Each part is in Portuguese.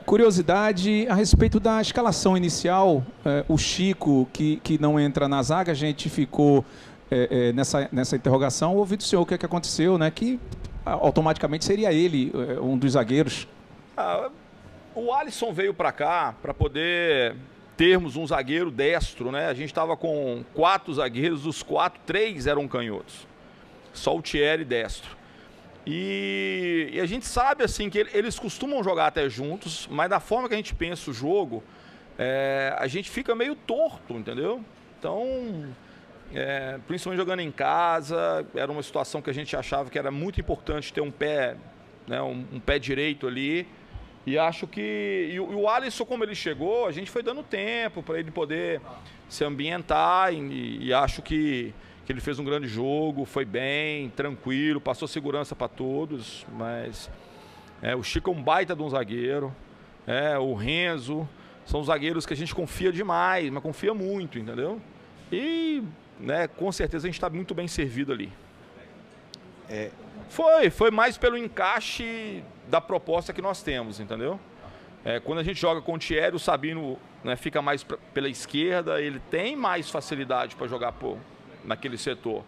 Curiosidade a respeito da escalação inicial, o Chico, que não entra na zaga, a gente ficou nessa interrogação. Ouvi do senhor o que aconteceu, né? Que automaticamente seria ele um dos zagueiros. O Alisson veio para cá para poder termos um zagueiro destro, né? A gente estava com 4 zagueiros, dos 4, 3 eram canhotos. Só o Thierry destro. E a gente sabe assim que eles costumam jogar até juntos, mas da forma que a gente pensa o jogo, a gente fica meio torto, entendeu? Então, principalmente jogando em casa, era uma situação que a gente achava que era muito importante ter um pé, né, um pé direito ali. E acho que e o Alisson, como ele chegou, a gente foi dando tempo para ele poder se ambientar e acho que ele fez um grande jogo, foi bem, tranquilo, passou segurança para todos, mas o Chico é um baita de um zagueiro, o Renzo, são zagueiros que a gente confia demais, mas confia muito, entendeu? E, né, com certeza a gente está muito bem servido ali. Foi mais pelo encaixe da proposta que nós temos, entendeu? Quando a gente joga com o Thierry, o Sabino, né, fica mais pela esquerda, ele tem mais facilidade para jogar naquele setor.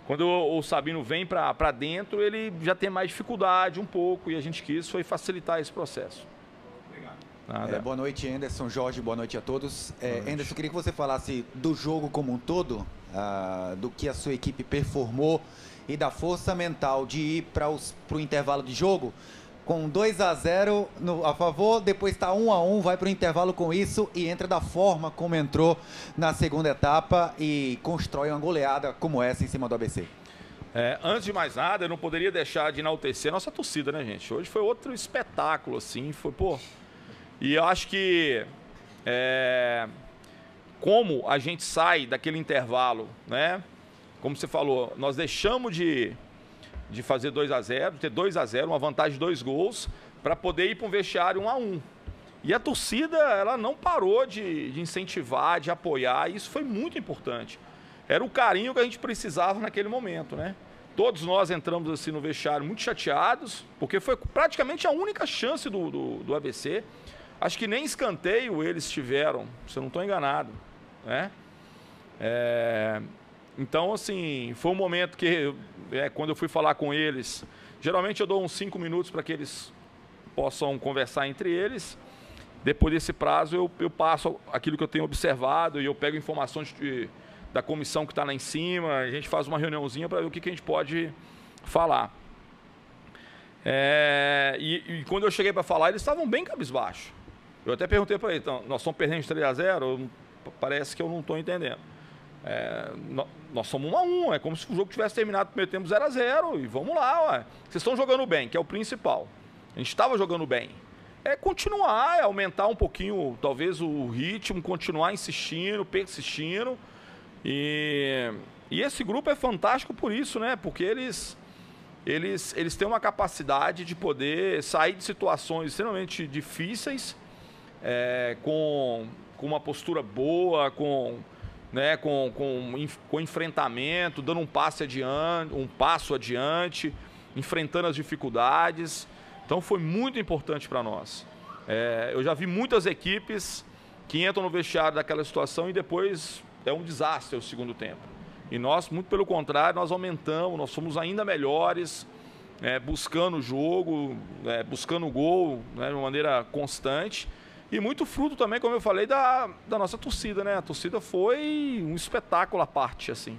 Quando o Sabino vem para dentro, ele já tem mais dificuldade um pouco e a gente quis facilitar esse processo. Obrigado. Boa noite, Anderson, Jorge, boa noite a todos. Anderson, queria que você falasse do jogo como um todo, do que a sua equipe performou e da força mental de ir para o intervalo de jogo com 2-0 a favor, depois está 1-1, vai para o intervalo com isso e entra da forma como entrou na segunda etapa e constrói uma goleada como essa em cima do ABC. Antes de mais nada, eu não poderia deixar de enaltecer a nossa torcida, né, gente? Hoje foi outro espetáculo, assim, E eu acho que como a gente sai daquele intervalo, né? Como você falou, nós deixamos de fazer 2-0, ter 2-0, uma vantagem de 2 gols, para poder ir para um vestiário 1-1. E a torcida, ela não parou de incentivar, de apoiar, e isso foi muito importante. Era o carinho que a gente precisava naquele momento, né? Todos nós entramos assim no vestiário muito chateados, porque foi praticamente a única chance do ABC. Acho que nem escanteio eles tiveram, se eu não estou enganado, né? Então, assim, foi um momento que, quando eu fui falar com eles, geralmente eu dou uns 5 minutos para que eles possam conversar entre eles. Depois desse prazo, eu passo aquilo que eu tenho observado e eu pego informações da comissão que está lá em cima, a gente faz uma reuniãozinha para ver o que a gente pode falar. E quando eu cheguei para falar, eles estavam bem cabisbaixo. Eu até perguntei para eles, então, nós estamos perdendo de 3-0? Parece que eu não estou entendendo. Nós somos 1-1, é como se o jogo tivesse terminado no primeiro tempo 0-0 e vamos lá, ué. Vocês estão jogando bem, que é o principal. A gente estava jogando bem. Continuar, aumentar um pouquinho, talvez, o ritmo, continuar insistindo, persistindo. E esse grupo é fantástico por isso, né? Porque eles têm uma capacidade de poder sair de situações extremamente difíceis, com uma postura boa, com enfrentamento, dando um passo adiante, enfrentando as dificuldades. Então foi muito importante para nós. Eu já vi muitas equipes que entram no vestiário daquela situação e depois é um desastre o segundo tempo. E nós, muito pelo contrário, nós aumentamos, nós somos ainda melhores, buscando o jogo, buscando o gol, né, de uma maneira constante. E muito fruto também, como eu falei, da nossa torcida, né? A torcida foi um espetáculo à parte, assim.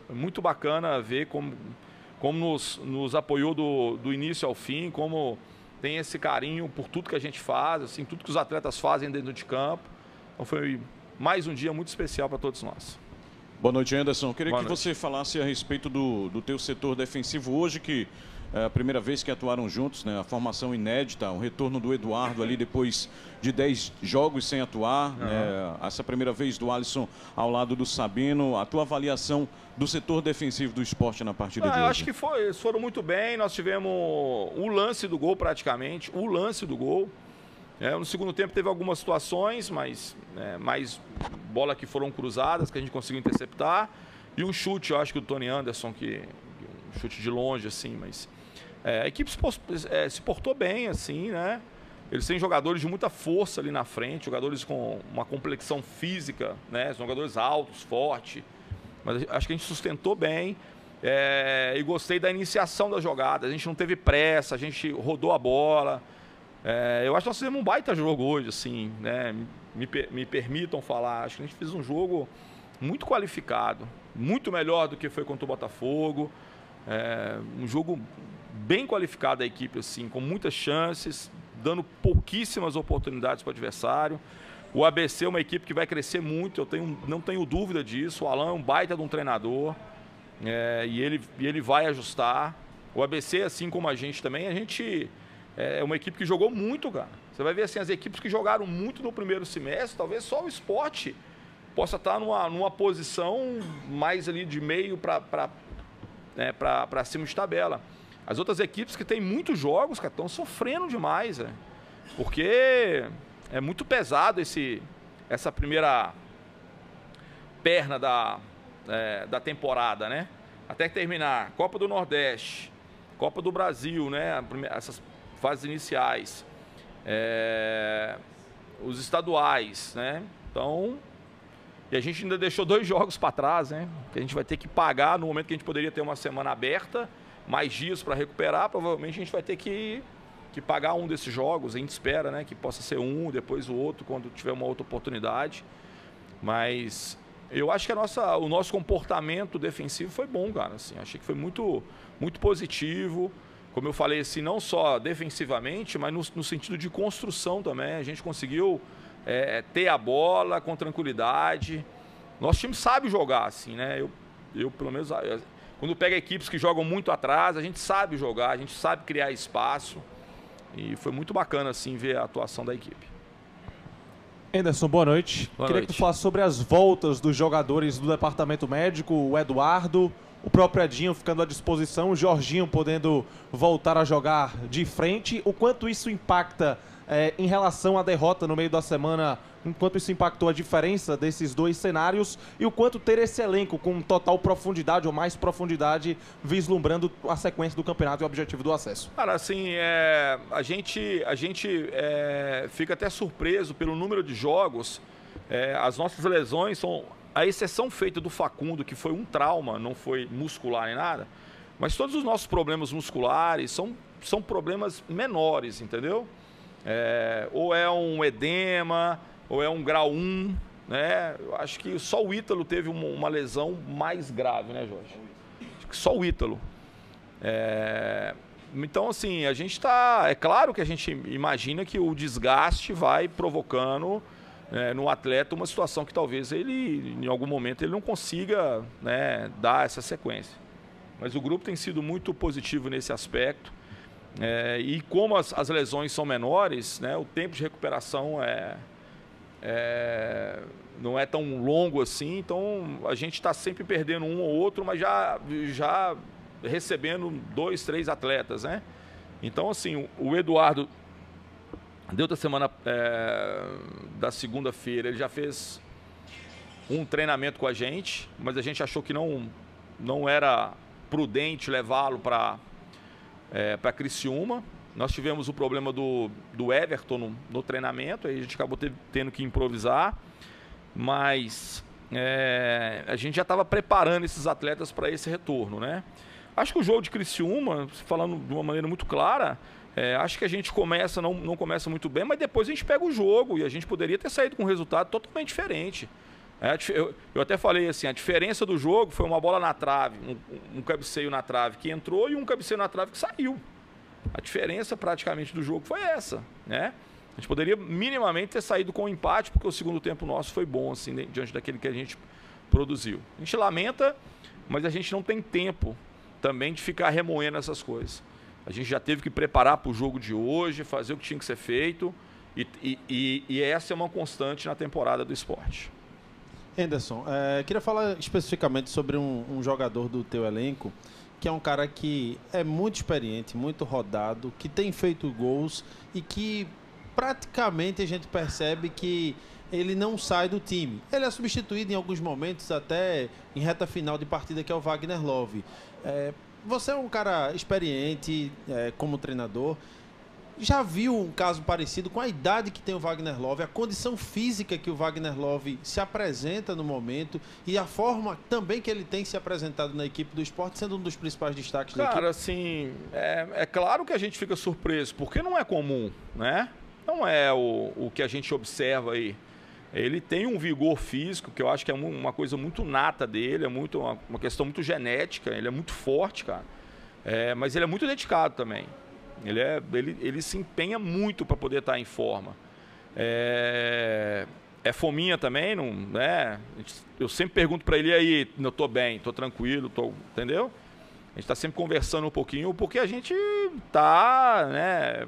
Foi muito bacana ver como nos apoiou do início ao fim, como tem esse carinho por tudo que a gente faz, assim, tudo que os atletas fazem dentro de campo. Então foi mais um dia muito especial para todos nós. Boa noite, Anderson. Queria que você falasse a respeito do teu setor defensivo hoje, que é a primeira vez que atuaram juntos, né? A formação inédita, o retorno do Eduardo ali depois de 10 jogos sem atuar, né? Essa primeira vez do Alisson ao lado do Sabino. A tua avaliação do setor defensivo do Sport na partida de hoje? Eu acho que eles foram muito bem, nós tivemos o lance do gol praticamente, o lance do gol. No segundo tempo teve algumas situações, mas mais bola que foram cruzadas, que a gente conseguiu interceptar. E um chute, eu acho que o Tony Anderson, um chute de longe, assim, mas... a equipe se portou bem, assim, né? Eles têm jogadores de muita força ali na frente, jogadores com uma complexão física, né? São jogadores altos, fortes. Mas acho que a gente sustentou bem. E gostei da iniciação da jogada. A gente não teve pressa, a gente rodou a bola. Eu acho que nós fizemos um baita jogo hoje, assim, né? Me permitam falar. Acho que a gente fez um jogo muito qualificado, muito melhor do que foi contra o Botafogo. Um jogo bem qualificado da equipe, assim, com muitas chances, dando pouquíssimas oportunidades para o adversário. O ABC é uma equipe que vai crescer muito, não tenho dúvida disso. O Alan é um baita de um treinador, e ele vai ajustar. O ABC, assim como a gente também, é uma equipe que jogou muito, cara. Você vai ver assim, as equipes que jogaram muito no primeiro semestre, talvez só o Sport possa estar numa posição mais ali de meio para cima de tabela. As outras equipes que têm muitos jogos, cara, estão sofrendo demais, porque é muito pesado essa primeira perna da temporada, né? Até terminar Copa do Nordeste, Copa do Brasil, né? Essas fases iniciais, os estaduais, né? Então, e a gente ainda deixou 2 jogos para trás, né? Que a gente vai ter que pagar no momento que a gente poderia ter uma semana aberta, mais dias para recuperar. Provavelmente a gente vai ter que pagar um desses jogos. A gente espera, né, que possa ser um, depois o outro, quando tiver uma outra oportunidade. Mas eu acho que o nosso comportamento defensivo foi bom, cara. Assim, achei que foi muito, muito positivo. Como eu falei, assim, não só defensivamente, mas no sentido de construção também. A gente conseguiu ter a bola com tranquilidade. Nosso time sabe jogar, assim, né? Eu pelo menos, quando pega equipes que jogam muito atrás, a gente sabe jogar, a gente sabe criar espaço. E foi muito bacana, assim, ver a atuação da equipe. Anderson, boa noite. Queria que tu falasse sobre as voltas dos jogadores do departamento médico, o Eduardo, o próprio Edinho ficando à disposição, o Jorginho podendo voltar a jogar de frente. O quanto isso impacta em relação à derrota no meio da semana, o quanto isso impactou a diferença desses 2 cenários e o quanto ter esse elenco com total profundidade ou mais profundidade vislumbrando a sequência do campeonato e o objetivo do acesso. Cara, assim, a gente fica até surpreso pelo número de jogos. As nossas lesões são, a exceção feita do Facundo, que foi um trauma, não foi muscular nem nada, mas todos os nossos problemas musculares são problemas menores, entendeu? Ou é um edema, ou é um grau 1, né? Eu acho que só o Ítalo teve uma lesão mais grave, né, Jorge? Acho que só o Ítalo. Então, assim, a gente é claro que a gente imagina que o desgaste vai provocando no atleta uma situação que talvez ele, em algum momento, ele não consiga, né, dar essa sequência. Mas o grupo tem sido muito positivo nesse aspecto. E como as lesões são menores, né, o tempo de recuperação não é tão longo assim, então a gente está sempre perdendo um ou outro, mas já recebendo 2, 3 atletas, né? Então, assim, o Eduardo deu da semana da segunda-feira, ele já fez um treinamento com a gente, mas a gente achou que não era prudente levá-lo para Criciúma. Nós tivemos o problema do Everton no treinamento, aí a gente acabou tendo que improvisar, mas a gente já estava preparando esses atletas para esse retorno, né? Acho que o jogo de Criciúma, falando de uma maneira muito clara, acho que a gente não começa muito bem, mas depois a gente pega o jogo e a gente poderia ter saído com um resultado totalmente diferente. Eu até falei assim, a diferença do jogo foi uma bola na trave, um cabeceio na trave que entrou e um cabeceio na trave que saiu. A diferença praticamente do jogo foi essa, né? A gente poderia minimamente ter saído com um empate, porque o segundo tempo nosso foi bom, assim, diante daquele que a gente produziu. A gente lamenta, mas a gente não tem tempo também de ficar remoendo essas coisas. A gente já teve que preparar para o jogo de hoje, fazer o que tinha que ser feito, e essa é uma constante na temporada do esporte. Anderson, queria falar especificamente sobre um jogador do teu elenco, que é um cara que é muito experiente, muito rodado, que tem feito gols e que praticamente a gente percebe que ele não sai do time. Ele é substituído em alguns momentos, até em reta final de partida, que é o Wagner Love. Você é um cara experiente como treinador. já viu um caso parecido com a idade que tem o Wagner Love, a condição física que o Wagner Love se apresenta no momento e a forma também que ele tem se apresentado na equipe do Sport, sendo um dos principais destaques da equipe? Cara, assim, é claro que a gente fica surpreso, porque não é comum, né? Não é o que a gente observa aí. Ele tem um vigor físico, que eu acho que é uma coisa muito nata dele, é muito uma questão muito genética, ele é muito forte, cara. Mas ele é muito dedicado também. Ele se empenha muito para poder estar em forma. É fominha também, não, né? Eu sempre pergunto para ele, e aí, eu tô bem, tô tranquilo, entendeu? A gente está sempre conversando um pouquinho, porque a gente tá, né,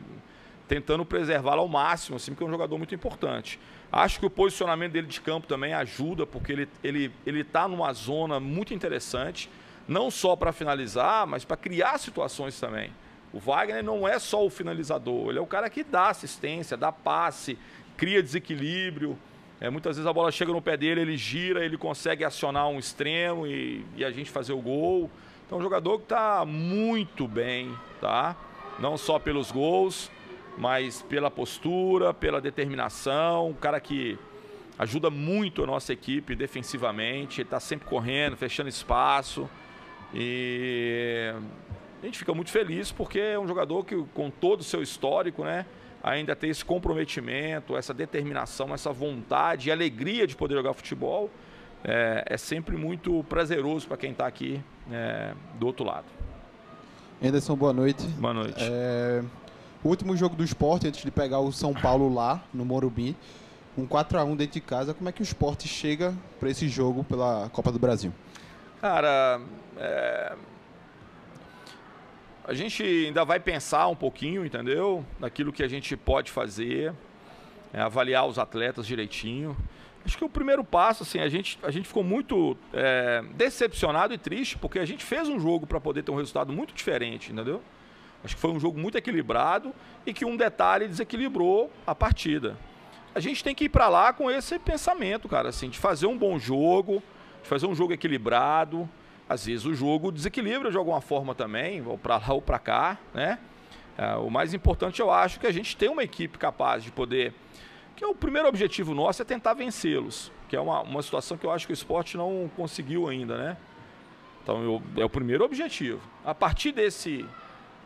tentando preservá-lo ao máximo, assim, porque é um jogador muito importante. Acho que o posicionamento dele de campo também ajuda, porque ele tá numa zona muito interessante, não só para finalizar, mas para criar situações também. O Wagner não é só o finalizador, ele é o cara que dá assistência, dá passe, cria desequilíbrio. Muitas vezes a bola chega no pé dele, ele gira, ele consegue acionar um extremo e a gente fazer o gol. Então é um jogador que está muito bem, tá? Não só pelos gols, mas pela postura, pela determinação. Um cara que ajuda muito a nossa equipe defensivamente, ele está sempre correndo, fechando espaço. E a gente fica muito feliz porque é um jogador que, com todo o seu histórico, né, ainda tem esse comprometimento, essa determinação, essa vontade e alegria de poder jogar futebol. É sempre muito prazeroso para quem está aqui do outro lado. Anderson, boa noite. Boa noite. O último jogo do Sport, antes de pegar o São Paulo lá, no Morumbi, um 4-1 dentro de casa, como é que o Sport chega para esse jogo pela Copa do Brasil? Cara, a gente ainda vai pensar um pouquinho, entendeu? Daquilo que a gente pode fazer, avaliar os atletas direitinho. Acho que o primeiro passo, assim, a gente ficou muito decepcionado e triste, porque a gente fez um jogo para poder ter um resultado muito diferente, entendeu? Acho que foi um jogo muito equilibrado e que um detalhe desequilibrou a partida. A gente tem que ir para lá com esse pensamento, cara, assim, de fazer um bom jogo, de fazer um jogo equilibrado. Às vezes o jogo desequilibra de alguma forma também, ou para lá ou para cá, né? O mais importante, eu acho, que a gente tem uma equipe capaz de poder... Que o primeiro objetivo nosso é tentar vencê-los, que é uma situação que eu acho que o Sport não conseguiu ainda, né? Então, é o primeiro objetivo. A partir desse,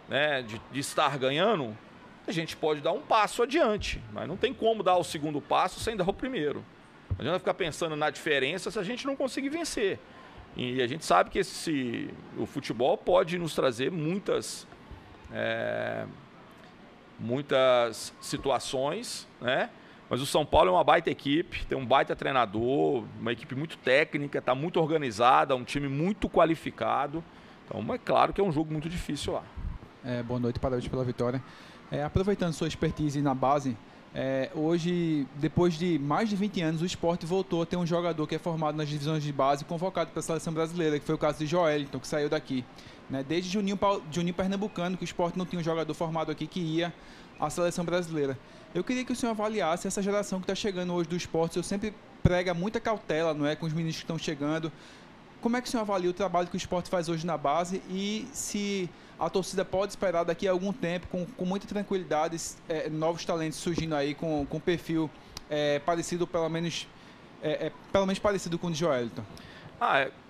né, de estar ganhando, a gente pode dar um passo adiante, mas não tem como dar o segundo passo sem dar o primeiro. Não adianta ficar pensando na diferença se a gente não conseguir vencer. E a gente sabe que o futebol pode nos trazer muitas situações, né? Mas o São Paulo é uma baita equipe, tem um baita treinador, uma equipe muito técnica, está muito organizada, um time muito qualificado. Então é claro que é um jogo muito difícil lá. Boa noite, parabéns pela vitória. Aproveitando sua expertise na base, hoje, depois de mais de 20 anos, o Sport voltou a ter um jogador que é formado nas divisões de base, convocado para a seleção brasileira, que foi o caso de Joelton, que saiu daqui. Desde Juninho Pernambucano, que o Sport não tinha um jogador formado aqui que ia à seleção brasileira. Eu queria que o senhor avaliasse essa geração que está chegando hoje do Sport. Eu sempre prega muita cautela, não é, com os meninos que estão chegando. Como é que o senhor avalia o trabalho que o Sport faz hoje na base e se a torcida pode esperar daqui a algum tempo, com muita tranquilidade, novos talentos surgindo aí com perfil parecido, pelo menos parecido com o de Joelton?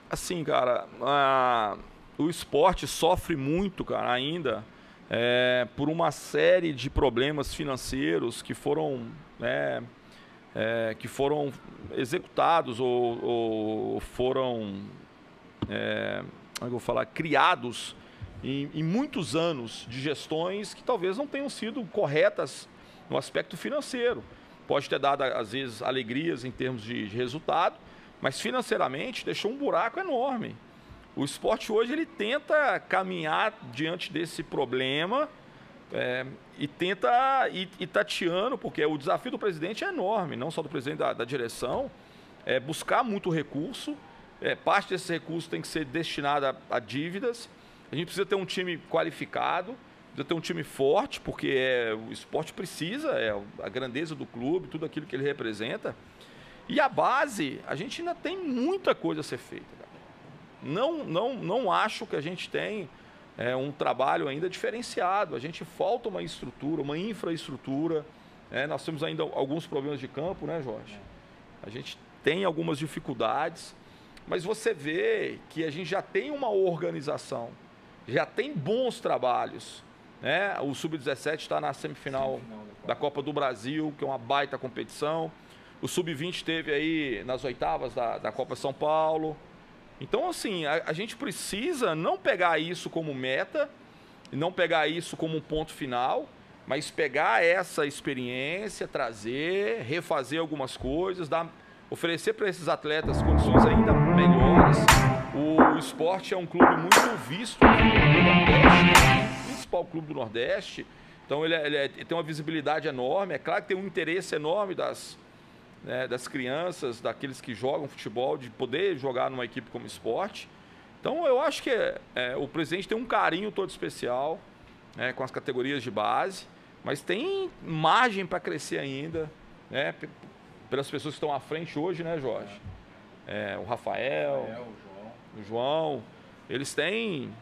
Assim, cara, o Sport sofre muito, cara, ainda por uma série de problemas financeiros que foram executados ou foram criados em muitos anos de gestões que talvez não tenham sido corretas no aspecto financeiro. Pode ter dado, às vezes, alegrias em termos de resultado, mas financeiramente deixou um buraco enorme. O Sport hoje ele tenta caminhar diante desse problema e tenta ir tateando, porque o desafio do presidente é enorme, não só do presidente da direção, buscar muito recurso. Parte desse recurso tem que ser destinada a dívidas. A gente precisa ter um time qualificado, precisa ter um time forte, porque o Sport precisa, a grandeza do clube, tudo aquilo que ele representa. E a base, a gente ainda tem muita coisa a ser feita. Não acho que a gente tem um trabalho ainda diferenciado. A gente falta uma estrutura, uma infraestrutura. Nós temos ainda alguns problemas de campo, né, Jorge? A gente tem algumas dificuldades, mas você vê que a gente já tem uma organização, já tem bons trabalhos. O Sub-17 está na semifinal da Copa do Brasil, que é uma baita competição. O Sub-20 esteve aí nas oitavas da Copa São Paulo. Então, assim, a gente precisa não pegar isso como meta, não pegar isso como um ponto final, mas pegar essa experiência, trazer, refazer algumas coisas, oferecer para esses atletas condições ainda melhores. O esporte é um clube muito visto aqui no Nordeste, o principal clube do Nordeste, então ele tem uma visibilidade enorme. É claro que tem um interesse enorme das crianças, daqueles que jogam futebol, de poder jogar numa equipe como esporte. Então eu acho que o presidente tem um carinho todo especial com as categorias de base, mas tem margem para crescer ainda, pelas pessoas que estão à frente hoje, né, Jorge? O Rafael, o João, eles têm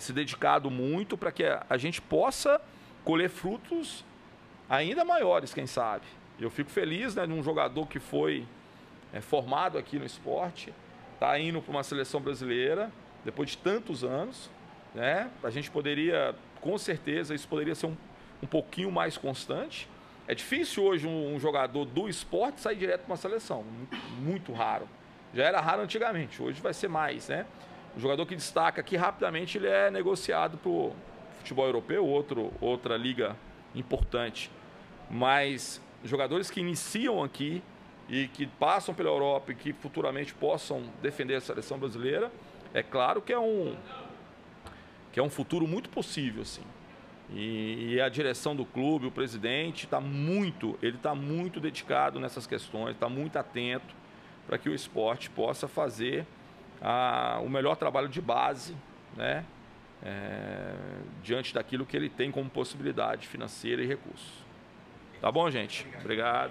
se dedicado muito para que a gente possa colher frutos ainda maiores, quem sabe. Eu fico feliz, né, de um jogador que foi formado aqui no esporte, está indo para uma seleção brasileira, depois de tantos anos, né? A gente poderia, com certeza, isso poderia ser um pouquinho mais constante. É difícil hoje um jogador do esporte sair direto para uma seleção, muito raro. Já era raro antigamente, hoje vai ser mais, né? O jogador que destaca aqui rapidamente, ele é negociado para o futebol europeu, outra liga importante. Mas jogadores que iniciam aqui e que passam pela Europa e que futuramente possam defender a seleção brasileira, é claro que é um futuro muito possível, assim. E a direção do clube, o presidente, ele está muito dedicado nessas questões, está muito atento para que o esporte possa fazer o melhor trabalho de base, né? Diante daquilo que ele tem como possibilidade financeira e recursos. Tá bom, gente? Obrigado.